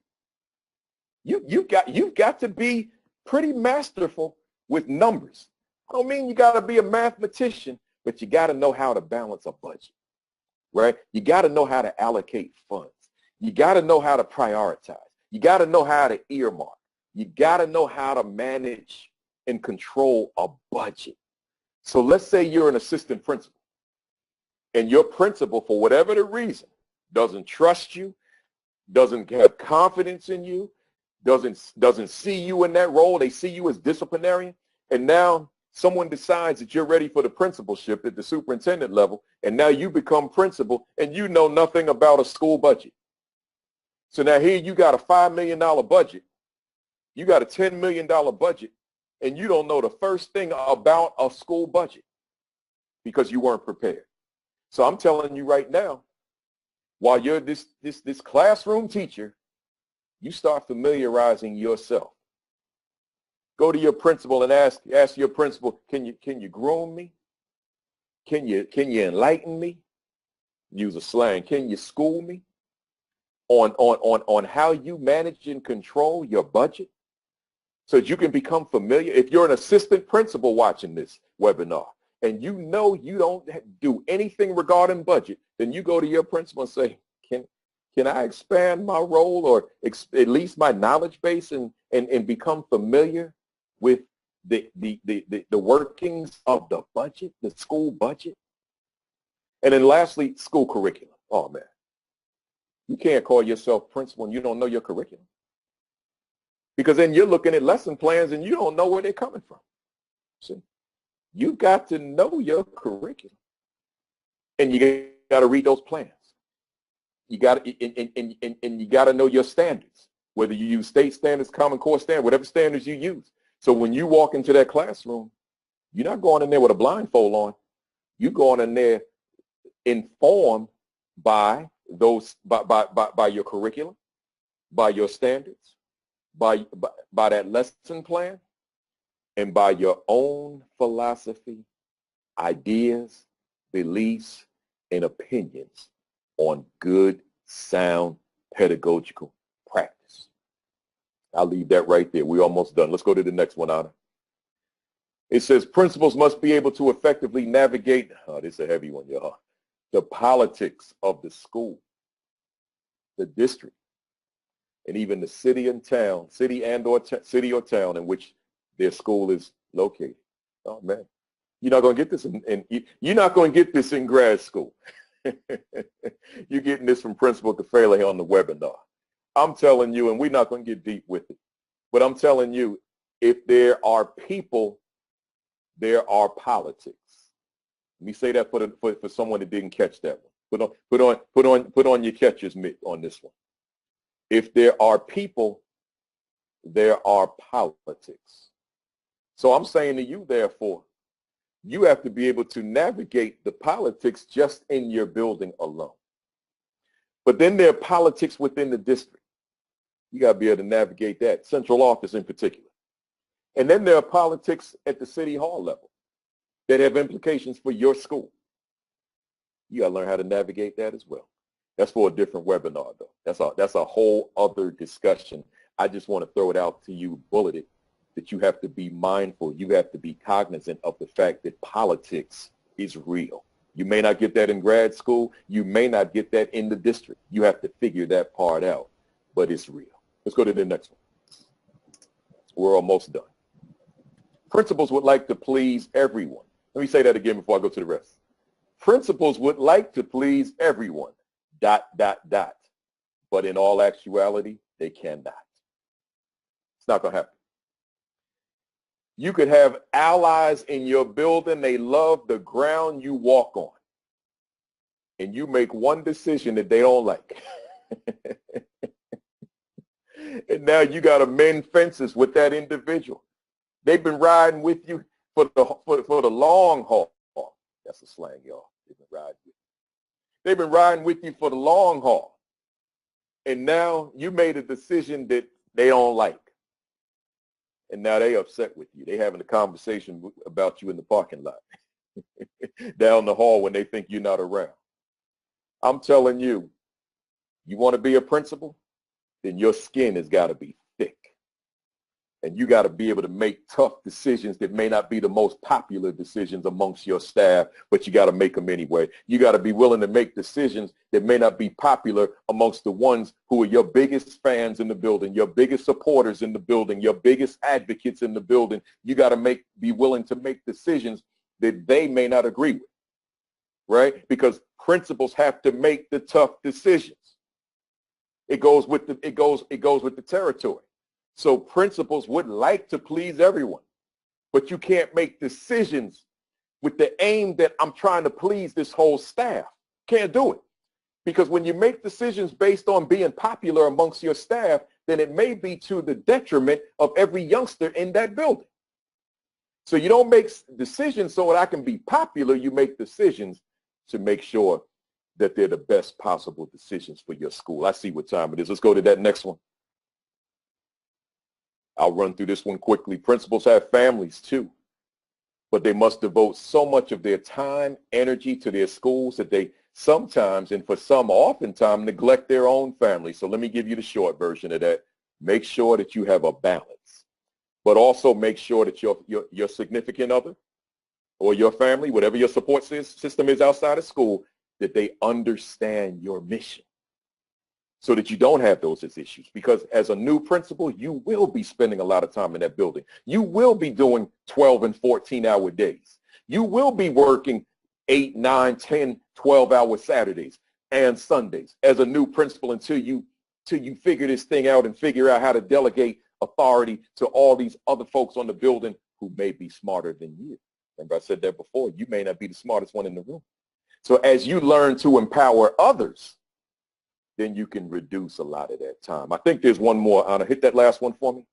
You've got to be pretty masterful with numbers. I don't mean you got to be a mathematician, but you got to know how to balance a budget, right? You got to know how to allocate funds. You got to know how to prioritize. You got to know how to earmark. You got to know how to manage and control a budget. So let's say you're an assistant principal and your principal, for whatever the reason, doesn't trust you, doesn't have confidence in you, doesn't see you in that role. They see you as disciplinarian. And now someone decides that you're ready for the principalship at the superintendent level, and now you become principal and you know nothing about a school budget. So now here you got a $5 million budget, you got a $10 million budget, and you don't know the first thing about a school budget because you weren't prepared. So I'm telling you right now, while you're this classroom teacher, you start familiarizing yourself. Go to your principal and ask your principal, can you groom me? Can you enlighten me? Use a slang. Can you school me on how you manage and control your budget so that you can become familiar? If you're an assistant principal watching this webinar and you know you don't do anything regarding budget, then you go to your principal and say, can I expand my role or at least my knowledge base and become familiar with the workings of the budget, the school budget? And then lastly, school curriculum. Oh, man. You can't call yourself principal and you don't know your curriculum. Because then you're looking at lesson plans and you don't know where they're coming from. See? You got to know your curriculum. And you got to read those plans. You got to, and you got to know your standards, whether you use state standards, Common Core standards, whatever standards you use. So when you walk into that classroom, you're not going in there with a blindfold on. You're going in there informed by those, by your curriculum, by your standards, by that lesson plan, and by your own philosophy, ideas, beliefs, and opinions on good, sound, pedagogical practice. I'll leave that right there. We're almost done. Let's go to the next one, Anna. It says principals must be able to effectively navigate, oh, this is a heavy one, y'all, the politics of the school, the district, and even the city and town, city or town in which their school is located. Oh, man. You're not going to get this you're not going to get this in grad school. You're getting this from Principal Kafele on the webinar. I'm telling you, and we're not going to get deep with it, but I'm telling you, if there are people, there are politics. Let me say that for someone that didn't catch that one. Put on your catcher's mitt on this one. If there are people, there are politics. So I'm saying to you, therefore, you have to be able to navigate the politics just in your building alone. But then there are politics within the district. You got to be able to navigate that, central office in particular. And then there are politics at the city hall level that have implications for your school. You got to learn how to navigate that as well. That's for a different webinar, though. That's a whole other discussion. I just want to throw it out to you, bulleted, that you have to be mindful, you have to be cognizant of the fact that politics is real. You may not get that in grad school. You may not get that in the district. You have to figure that part out, but it's real. Let's go to the next one. We're almost done. Principals would like to please everyone. Let me say that again before I go to the rest. Principals would like to please everyone, ... But in all actuality, they cannot. It's not going to happen. You could have allies in your building. They love the ground you walk on. And you make one decision that they don't like. And now you got to mend fences with that individual. They've been riding with you for the long haul. That's a slang, y'all. They've been riding with you for the long haul. And now you made a decision that they don't like. And now they upset with you. They having a conversation about you in the parking lot, down the hall when they think you're not around. I'm telling you, you want to be a principal, then your skin has got to be thick. And you got to be able to make tough decisions that may not be the most popular decisions amongst your staff, but you got to make them anyway. You got to be willing to make decisions that may not be popular amongst the ones who are your biggest fans in the building, your biggest supporters in the building, your biggest advocates in the building. You got to be willing to make decisions that they may not agree with, right? Because principals have to make the tough decisions. It goes with the territory. So principals would like to please everyone. but you can't make decisions with the aim that I'm trying to please this whole staff. Can't do it. Because when you make decisions based on being popular amongst your staff, then it may be to the detriment of every youngster in that building. So you don't make decisions so that I can be popular. You make decisions to make sure that they're the best possible decisions for your school. I see what time it is. Let's go to that next one. I'll run through this one quickly. Principals have families too, but they must devote so much of their time, energy to their schools that they sometimes, and for some oftentimes, neglect their own family. So let me give you the short version of that. Make sure that you have a balance, but also make sure that your significant other or your family, whatever your support system is outside of school, that they understand your mission so that you don't have those issues. Because as a new principal, you will be spending a lot of time in that building. You will be doing 12 and 14-hour days. You will be working 8, 9, 10, 12-hour Saturdays and Sundays as a new principal until you figure this thing out and figure out how to delegate authority to all these other folks on the building who may be smarter than you. Remember I said that before. You may not be the smartest one in the room. So as you learn to empower others, then you can reduce a lot of that time. I think there's one more. Anna, hit that last one for me.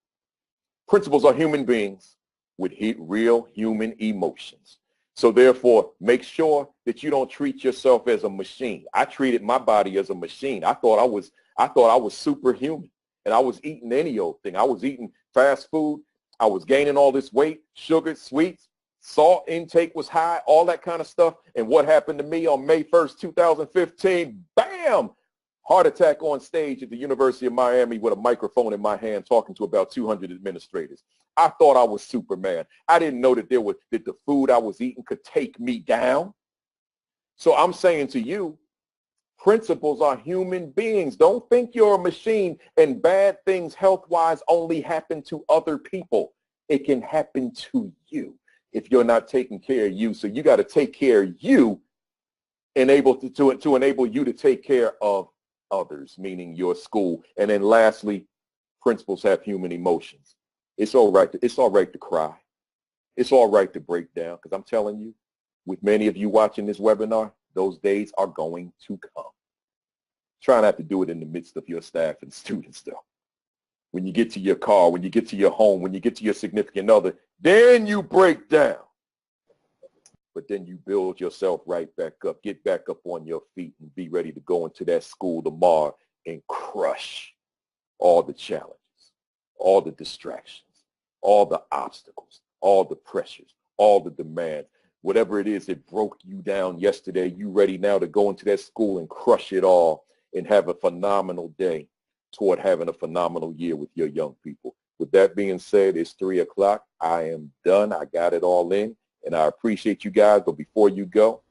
Principals are human beings with real human emotions. So therefore, make sure that you don't treat yourself as a machine. I treated my body as a machine. I thought I was superhuman, and I was eating any old thing. I was eating fast food. I was gaining all this weight, sugar, sweets, salt intake was high, all that kind of stuff. And what happened to me on May 1st, 2015? Bam! Heart attack on stage at the University of Miami with a microphone in my hand talking to about 200 administrators. I thought I was Superman. I didn't know that that the food I was eating could take me down. So I'm saying to you, principals are human beings. Don't think you're a machine and bad things health-wise only happen to other people. It can happen to you if you're not taking care of you. So you got to take care of you and to enable you to take care of others, meaning your school. And then lastly, principals have human emotions. It's all right to cry. It's all right to break down, because I'm telling you, with many of you watching this webinar, those days are going to come. Try not to do it in the midst of your staff and students, though. When you get to your car, when you get to your home, when you get to your significant other, then you break down. But then you build yourself right back up, get back up on your feet, and be ready to go into that school tomorrow and crush all the challenges, all the distractions, all the obstacles, all the pressures, all the demands. Whatever it is that broke you down yesterday, you ready now to go into that school and crush it all and have a phenomenal day toward having a phenomenal year with your young people. With that being said, it's 3 o'clock. I am done. I got it all in. And I appreciate you guys, but before you go,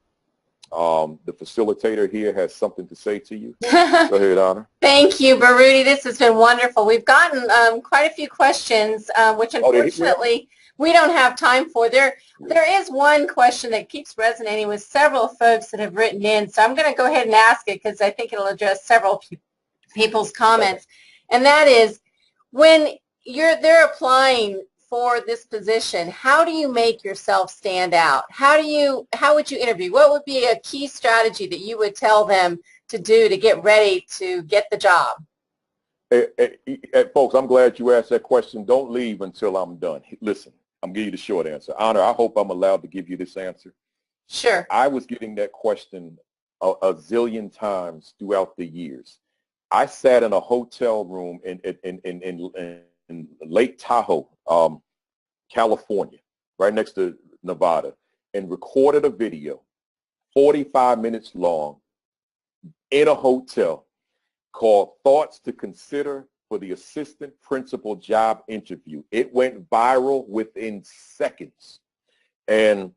the facilitator here has something to say to you. Go ahead, Anna. Thank you, Baruti. This has been wonderful. We've gotten quite a few questions, which unfortunately we don't have time for. There is one question that keeps resonating with several folks that have written in, so I'm going to go ahead and ask it because I think it'll address several people's comments. And that is, when they're applying for this position, how do you make yourself stand out? How would you interview? What would be a key strategy that you would tell them to do to get ready to get the job? Folks, I'm glad you asked that question. Don't leave until I'm done. Listen, I'm giving you the short answer. Honor, I hope I'm allowed to give you this answer. Sure. I was getting that question a zillion times throughout the years. I sat in a hotel room in Lake Tahoe, California, right next to Nevada, and recorded a video 45 minutes long in a hotel called Thoughts to Consider for the Assistant Principal Job Interview. It went viral within seconds. And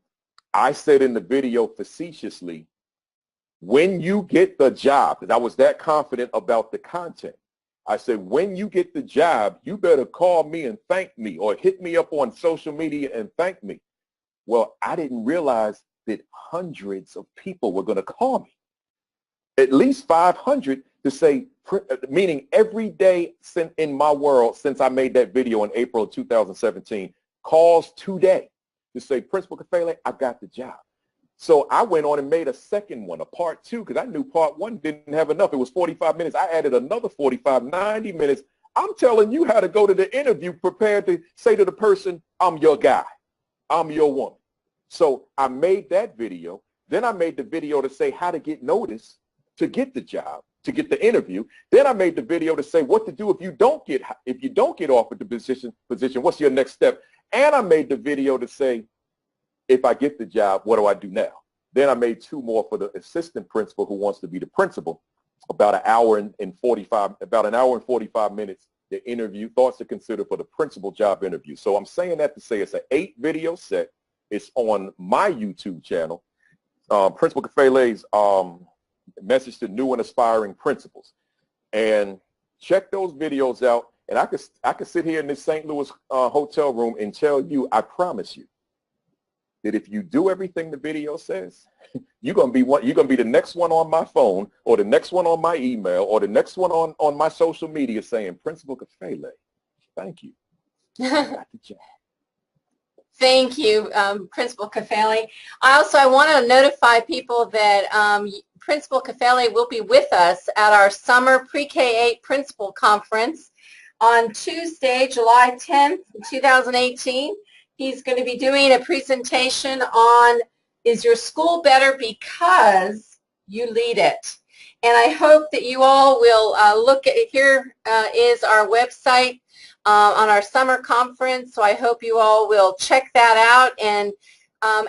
I said in the video facetiously, when you get the job, because I was that confident about the content, I said, when you get the job, you better call me and thank me, or hit me up on social media and thank me. Well, I didn't realize that hundreds of people were going to call me, at least 500, to say, meaning every day in my world since I made that video in April of 2017, calls today to say, Principal Kafele, I got the job. So I went on and made a second one, a part 2, because I knew part 1 didn't have enough. It was 45 minutes. I added another 45, 90 minutes. I'm telling you how to go to the interview prepared to say to the person, I'm your guy. I'm your woman. So I made that video. Then I made the video to say how to get noticed to get the job, to get the interview. Then I made the video to say what to do if you don't get offered the position, what's your next step? And I made the video to say, if I get the job, what do I do now? Then I made 2 more for the assistant principal who wants to be the principal. About an hour and 45 minutes, the interview, thoughts to consider for the principal job interview. So I'm saying that to say it's an 8 video set. It's on my YouTube channel, Principal Kafele's message to new and aspiring principals. And check those videos out. And I could sit here in this St. Louis hotel room and tell you, I promise you, that if you do everything the video says, you're gonna be the next one on my phone, or the next one on my email, or the next one on my social media saying, Principal Kafele, thank you. Got the job. Thank you, Principal Kafele. I want to notify people that Principal Kafele will be with us at our summer Pre-K-8 Principal Conference on Tuesday, July 10th, 2018. He's going to be doing a presentation on, is your school better because you lead it? And I hope that you all will look at, here is our website on our summer conference, so I hope you all will check that out and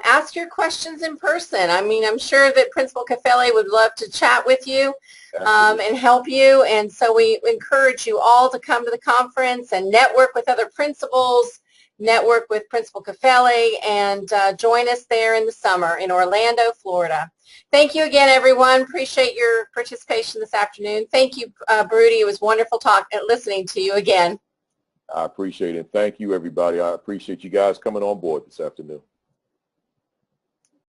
ask your questions in person. I mean, I'm sure that Principal Kafele would love to chat with you and help you, and so we encourage you all to come to the conference and network with other principals, network with Principal Kafele, and join us there in the summer in Orlando, Florida. Thank you again, everyone. Appreciate your participation this afternoon. Thank you, Baruti. It was wonderful listening to you again. I appreciate it. Thank you, everybody. I appreciate you guys coming on board this afternoon.